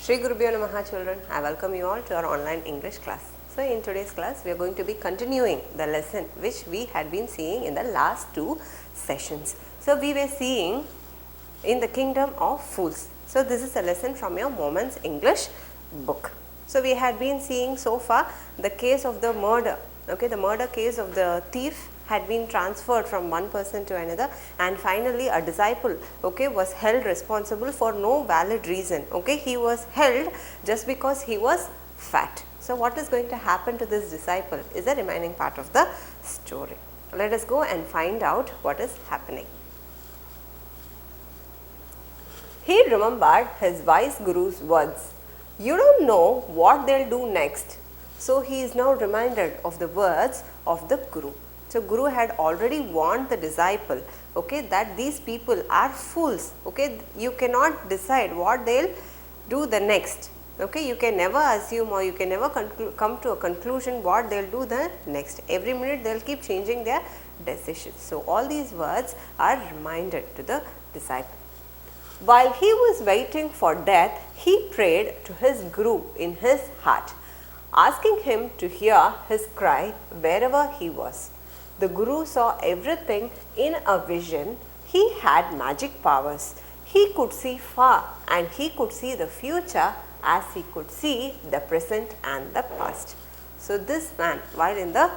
Shri Gurubhyo Namaha children, I welcome you all to our online English class. So in today's class we are going to be continuing the lesson which we had been seeing in the last two sessions. So we were seeing in the kingdom of fools. So this is a lesson from your Moments English book. So we had been seeing so far the case of the murder, okay, the murder case of the thief had been transferred from one person to another, and finally a disciple, okay, was held responsible for no valid reason, okay, he was held just because he was fat. So what is going to happen to this disciple is the remaining part of the story. Let us go and find out what is happening. He remembered his wise guru's words, "You don't know what they'll do next." So he is now reminded of the words of the guru. So Guru had already warned the disciple, okay, that these people are fools, okay, you cannot decide what they'll do the next, okay, you can never assume or you can never come to a conclusion what they'll do the next. Every minute they'll keep changing their decisions. So all these words are reminded to the disciple. While he was waiting for death, he prayed to his Guru in his heart, asking him to hear his cry wherever he was. The Guru saw everything in a vision. He had magic powers. He could see far and he could see the future as he could see the present and the past. So this man, while in the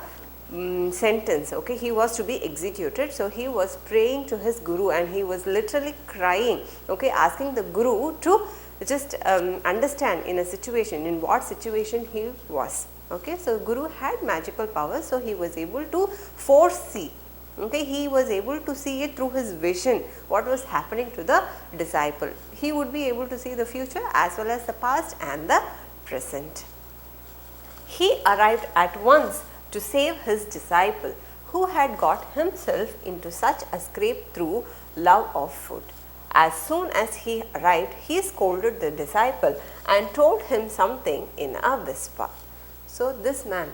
sentence, okay, he was to be executed, so he was praying to his Guru and he was literally crying, okay, asking the Guru to just understand in a situation, in what situation he was. Okay, so Guru had magical powers, so he was able to foresee, okay, he was able to see it through his vision, what was happening to the disciple. He would be able to see the future as well as the past and the present. He arrived at once to save his disciple, who had got himself into such a scrape through love of food. As soon as he arrived, he scolded the disciple and told him something in a whisper. So this man,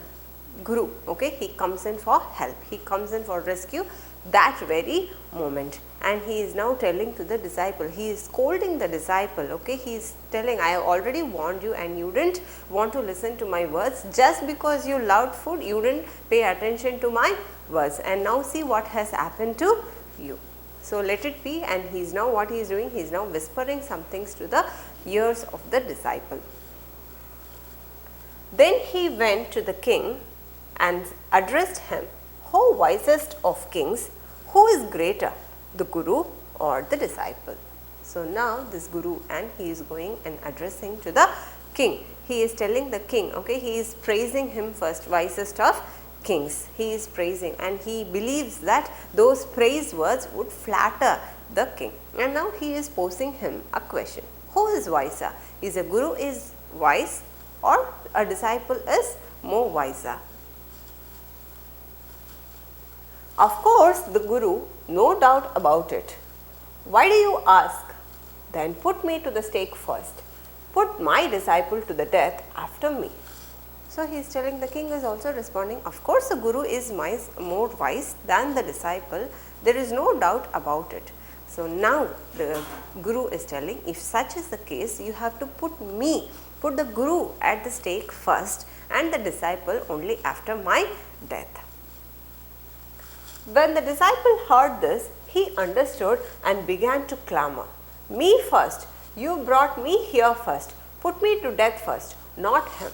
Guru, okay, he comes in for help, he comes in for rescue that very moment, and he is now telling to the disciple, he is scolding the disciple, okay, he is telling, I have already warned you and you didn't want to listen to my words. Just because you loved food, you didn't pay attention to my words, and now see what has happened to you. So let it be, and he is now, what he is doing, he is now whispering some things to the ears of the disciple. Then he went to the king and addressed him, "O wisest of kings, who is greater, the Guru or the disciple?" So now this Guru, and he is going and addressing to the king. He is telling the king, okay, he is praising him first, wisest of kings. He is praising and he believes that those praise words would flatter the king. And now he is posing him a question. Who is wiser? Is a Guru is wise or a disciple is more wiser? Of course, the Guru, no doubt about it. Why do you ask? Then put me to the stake first. Put my disciple to the death after me. So he is telling, the king is also responding, of course the Guru is more wise than the disciple. There is no doubt about it. So now the Guru is telling, if such is the case, you have to put the Guru at the stake first and the disciple only after my death. When the disciple heard this, he understood and began to clamor. Me first, you brought me here first, put me to death first, not him.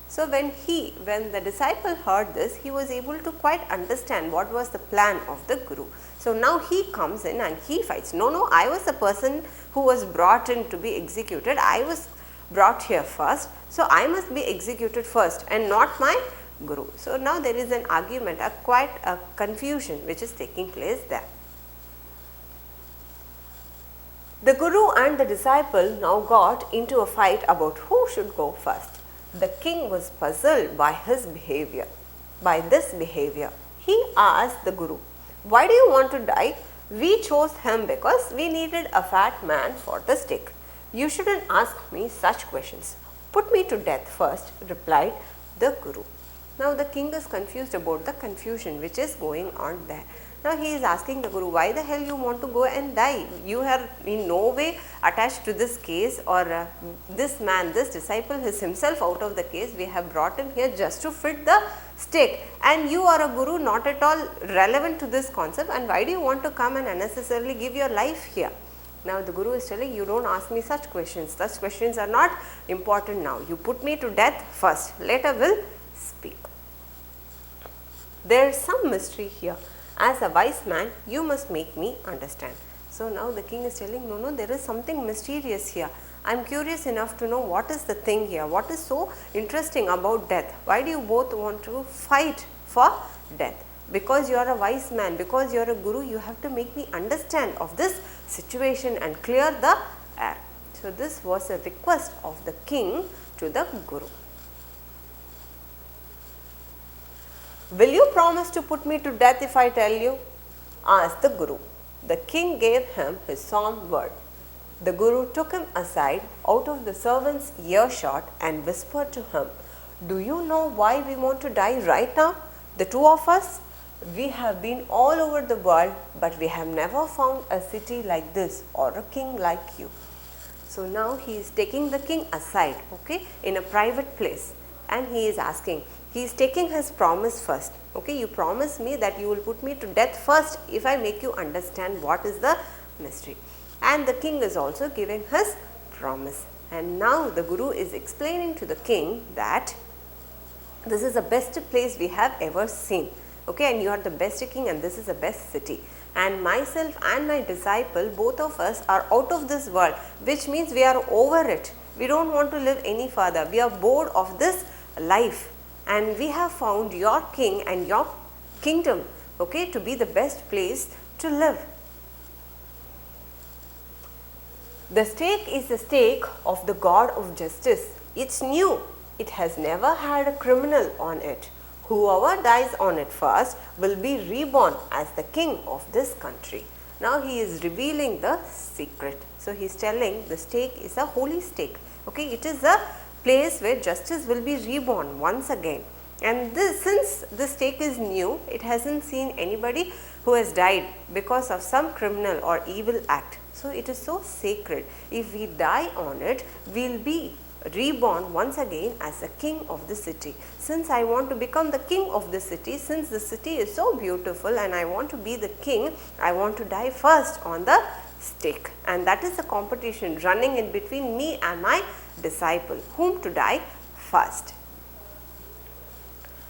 So when the disciple heard this, he was able to quite understand what was the plan of the Guru. So now he comes in and he fights. No, I was the person who was brought in to be executed. I was brought here first, so I must be executed first and not my Guru. So now there is an argument, quite a confusion which is taking place there. The Guru and the disciple now got into a fight about who should go first. The king was puzzled by this behavior. He asked the Guru, "Why do you want to die? We chose him because we needed a fat man for the stake. You shouldn't ask me such questions. Put me to death first," replied the Guru. Now the king is confused about the confusion which is going on there. Now he is asking the Guru, why the hell you want to go and die? You are in no way attached to this case, or this man, this disciple is himself out of the case. We have brought him here just to fit the stake, and you are a Guru not at all relevant to this concept, and why do you want to come and unnecessarily give your life here? Now the Guru is telling, you don't ask me such questions are not important now. You put me to death first, later will speak. There is some mystery here. As a wise man, you must make me understand. So now the king is telling, no, there is something mysterious here. I am curious enough to know what is the thing here, what is so interesting about death. Why do you both want to fight for death? Because you are a wise man, because you are a Guru, you have to make me understand of this situation and clear the air. So this was a request of the king to the Guru. Will you promise to put me to death if I tell you? Asked the Guru. The king gave him his solemn word. The Guru took him aside out of the servant's earshot and whispered to him, do you know why we want to die right now? The two of us? We have been all over the world, but we have never found a city like this or a king like you. So now he is taking the king aside, okay, in a private place, and he is asking, he is taking his promise first. Okay, you promise me that you will put me to death first if I make you understand what is the mystery. And the king is also giving his promise. And now the Guru is explaining to the king that this is the best place we have ever seen. Okay, and you are the best king and this is the best city. And myself and my disciple, both of us are out of this world, which means we are over it. We don't want to live any further. We are bored of this life. And we have found your king and your kingdom, okay, to be the best place to live. The stake is the stake of the God of justice. It's new. It has never had a criminal on it. Whoever dies on it first will be reborn as the king of this country. Now he is revealing the secret. So he is telling the stake is a holy stake. Okay, it is a place where justice will be reborn once again. And this, since the stake is new, it hasn't seen anybody who has died because of some criminal or evil act. So it is so sacred. If we die on it, we will be reborn once again as a king of the city. Since I want to become the king of the city, since the city is so beautiful and I want to be the king, I want to die first on the stake. And that is the competition running in between me and my disciple, whom to die first.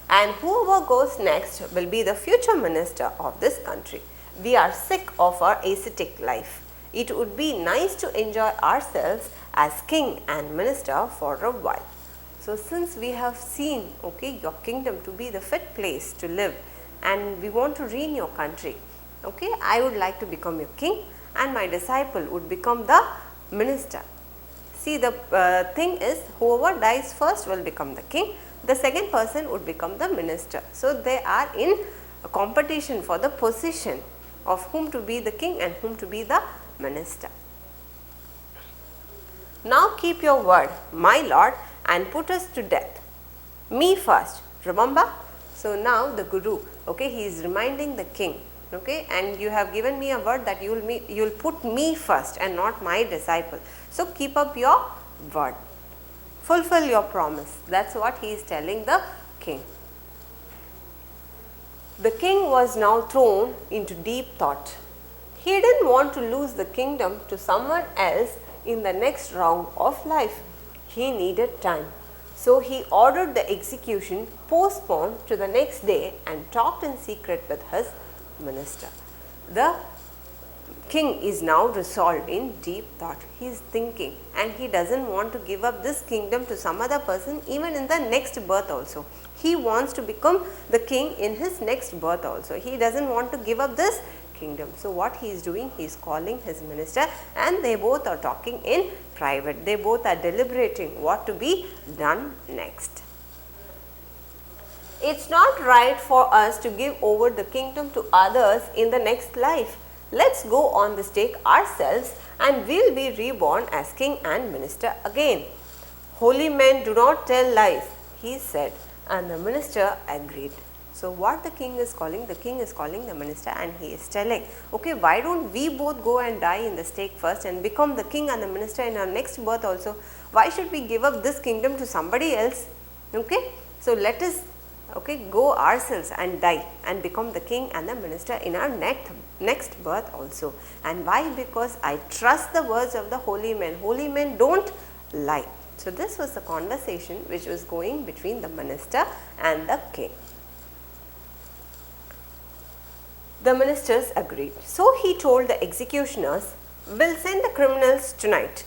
And whoever goes next will be the future minister of this country. We are sick of our ascetic life. It would be nice to enjoy ourselves as king and minister for a while. So since we have seen, okay, your kingdom to be the fit place to live, and we want to reign your country, okay, I would like to become your king and my disciple would become the minister. See, the thing is, whoever dies first will become the king, the second person would become the minister. So they are in a competition for the position of whom to be the king and whom to be the minister. Now keep your word, my lord, and put us to death. Me first, remember? So now the Guru, okay, he is reminding the king, okay, and you have given me a word that you will put me first and not my disciple. So keep up your word, fulfill your promise. That's what he is telling the king. The king was now thrown into deep thought. He didn't want to lose the kingdom to someone else in the next round of life. He needed time. So he ordered the execution postponed to the next day and talked in secret with his minister. The king is now resolved in deep thought. He is thinking and he doesn't want to give up this kingdom to some other person even in the next birth also. He wants to become the king in his next birth also. He doesn't want to give up this kingdom. So what he is doing, he is calling his minister and they both are talking in private. They both are deliberating what to be done next. It's not right for us to give over the kingdom to others in the next life. Let's go on the stake ourselves and we'll be reborn as king and minister again. Holy men do not tell lies, he said, and the minister agreed. So what the king is calling? The king is calling the minister and he is telling, okay, why don't we both go and die in the stake first and become the king and the minister in our next birth also? Why should we give up this kingdom to somebody else? Okay, so let us, okay, go ourselves and die and become the king and the minister in our next birth also. And why? Because I trust the words of the holy men. Holy men don't lie. So this was the conversation which was going between the minister and the king. The ministers agreed. So he told the executioners, "We'll send the criminals tonight.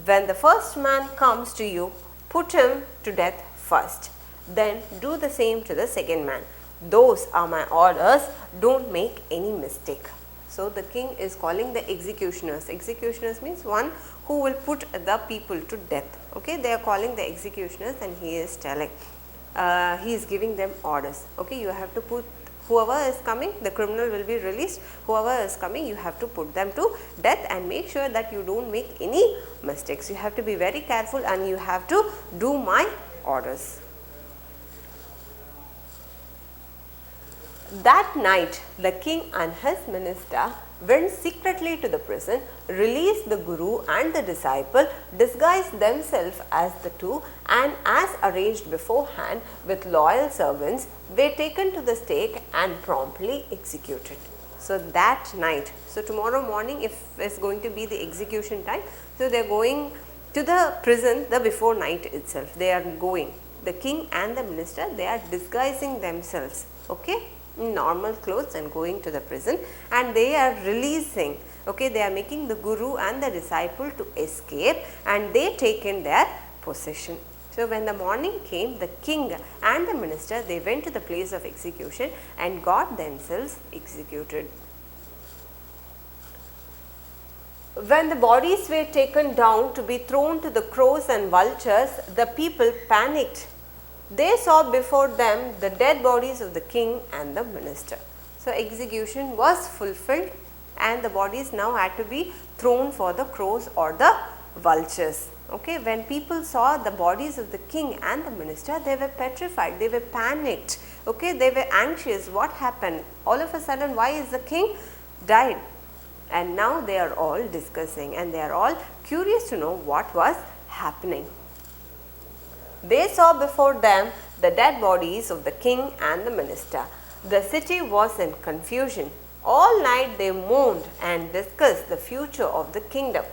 When the first man comes to you, put him to death first. Then do the same to the second man. Those are my orders. Don't make any mistake." So the king is calling the executioners. Executioners means one who will put the people to death. Okay, they are calling the executioners and he is telling, he is giving them orders. Okay, you have to put whoever is coming, the criminal will be released. Whoever is coming, you have to put them to death and make sure that you don't make any mistakes. You have to be very careful and you have to do my orders. That night, the king and his minister went secretly to the prison, released the guru and the disciple, disguised themselves as the two, and as arranged beforehand with loyal servants, were taken to the stake and promptly executed. So that night, so tomorrow morning if it's going to be the execution time, so they are going to the prison the before night itself. They are going, the king and the minister, they are disguising themselves, okay, in normal clothes and going to the prison, and they are releasing, okay, they are making the guru and the disciple to escape and they taken their possession. So when the morning came, the king and the minister, they went to the place of execution and got themselves executed. When the bodies were taken down to be thrown to the crows and vultures, the people panicked. They saw before them the dead bodies of the king and the minister. So execution was fulfilled and the bodies now had to be thrown for the crows or the vultures. Okay, when people saw the bodies of the king and the minister, they were petrified, they were panicked, okay, they were anxious. What happened? All of a sudden, why is the king died? And now they are all discussing and they are all curious to know what was happening. They saw before them the dead bodies of the king and the minister. The city was in confusion. All night they mourned and discussed the future of the kingdom.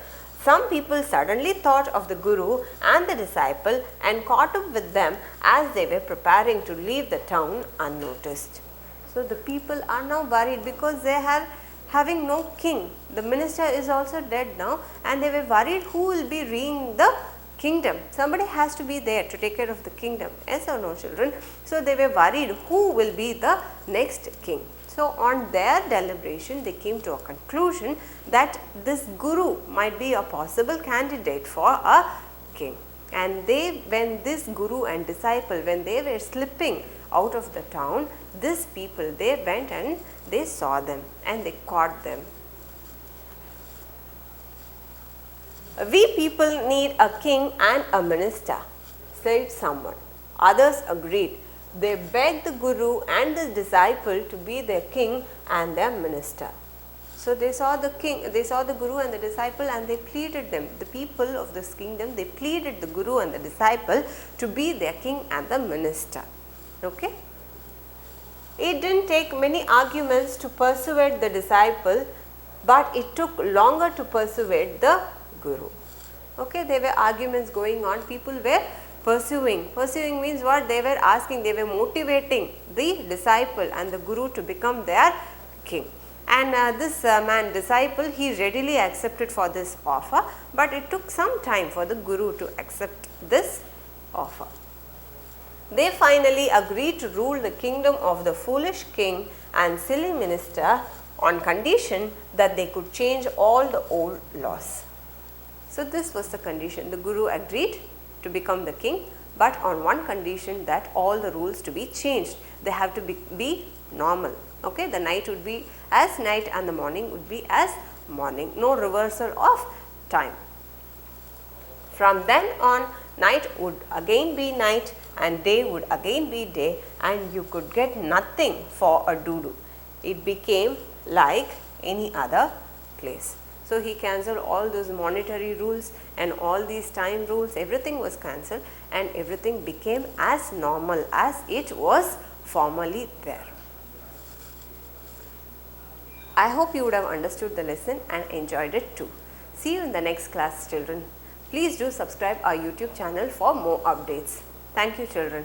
Some people suddenly thought of the guru and the disciple and caught up with them as they were preparing to leave the town unnoticed. So the people are now worried because they are having no king. The minister is also dead now and they were worried who will be ruling the kingdom. Somebody has to be there to take care of the kingdom. Yes or no, children? So they were worried who will be the next king. So on their deliberation, they came to a conclusion that this guru might be a possible candidate for a king. And when this guru and disciple, when they were slipping out of the town, these people, they went and they saw them and they caught them. "We people need a king and a minister," said someone. Others agreed. They begged the guru and the disciple to be their king and their minister. So they saw the king, they saw the guru and the disciple and they pleaded them. The people of this kingdom, they pleaded the guru and the disciple to be their king and the minister. Okay. It didn't take many arguments to persuade the disciple, but it took longer to persuade the guru. Okay, there were arguments going on, people were pursuing. Pursuing means what? They were asking, they were motivating the disciple and the guru to become their king. And this man disciple, he readily accepted for this offer, but it took some time for the guru to accept this offer. They finally agreed to rule the kingdom of the foolish king and silly minister on condition that they could change all the old laws. So this was the condition. The guru agreed to become the king, but on one condition, that all the rules to be changed. They have to be normal. Okay, the night would be as night and the morning would be as morning. No reversal of time. From then on, night would again be night and day would again be day and you could get nothing for a doo-doo. It became like any other place. So he cancelled all those monetary rules and all these time rules, everything was cancelled and everything became as normal as it was formerly there. I hope you would have understood the lesson and enjoyed it too. See you in the next class, children. Please do subscribe our YouTube channel for more updates. Thank you, children.